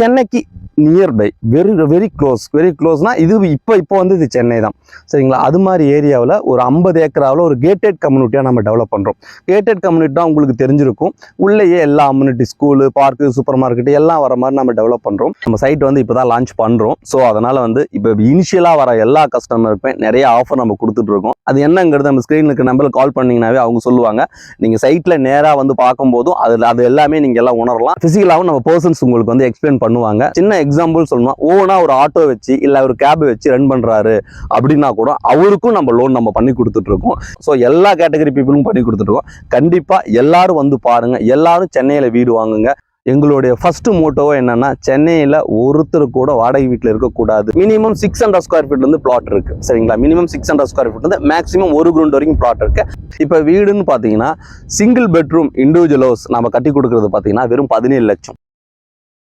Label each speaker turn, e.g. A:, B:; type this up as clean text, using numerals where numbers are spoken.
A: சென்னைக்கு nearby very க்ளோஸ்னா இது இப்போ வந்து இது சென்னை தான் சரிங்களா. அது மாதிரி ஏரியாவில் ஒரு 50 ஏக்கராவில் ஒரு கேட்டட் கம்யூனிட்டியாக நம்ம டெவலப் பண்ணுறோம். கேட்டட் கம்யூனிட்டி தான் உங்களுக்கு தெரிஞ்சிருக்கும். உள்ளேயே எல்லா amenity school, park, super market எல்லாம் வர மாதிரி நம்ம டெவலப் பண்ணுறோம். நம்ம சைட் வந்து இப்போ தான் லான்ச் பண்ணுறோம். ஸோ அதனால் வந்து இப்போ இனிஷியலாக வர எல்லா கஸ்டமருக்குமே நிறைய ஆஃபர் நம்ம கொடுத்துட்ருக்கோம். அது என்னங்கிறது நம்ம ஸ்க்ரீனுக்கு நம்பருக்கு கால் பண்ணிங்கனாவே அவங்க சொல்லுவாங்க. நீங்கள் சைட்டில் நேராக வந்து பார்க்கும்போதும் அது எல்லாமே நீங்கள் எல்லாம் உணரலாம். ஃபிசிக்கலாகவும் நம்ம பர்சன்ஸ் உங்களுக்கு வந்து எக்ஸ்பிளைன் பண்ணுவாங்க. சின்ன எக்ஸாம்பிள் சொல்லணும், ஓனா ஒரு ஆட்டோ வச்சு இல்லை ஒரு கேப் வச்சு ரன் பண்றாரு அப்படின்னா கூட அவருக்கும் நம்ம லோன் நம்ம பண்ணி கொடுத்துட்டு இருக்கோம். ஸோ எல்லா கேட்டகரி பீப்புளும் பண்ணி கொடுத்துட்டு இருக்கோம். கண்டிப்பா எல்லாரும் வந்து பாருங்க, எல்லாரும் சென்னையில வீடு வாங்குங்க. எங்களுடைய ஃபர்ஸ்ட் மோட்டோவோ என்னன்னா, சென்னையில் ஒருத்தர் கூட வாடகை வீட்டில் இருக்கக்கூடாது. மினிமம் 600 ஸ்கொயர் ஃபீட் வந்து பிளாட் இருக்கு சரிங்களா. மினிமம் 600 ஸ்கொயர் ஃபீட் வந்து மேக்ஸிமம் 1 கிரவுண்ட் வரைக்கும் பிளாட் இருக்கு. இப்போ வீடுன்னு பார்த்தீங்கன்னா சிங்கிள் பெட்ரூம் இண்டிவிஜுவல் ஹவுஸ் நம்ம கட்டி கொடுக்கறது பார்த்தீங்கன்னா வெறும் 17 லட்சம்.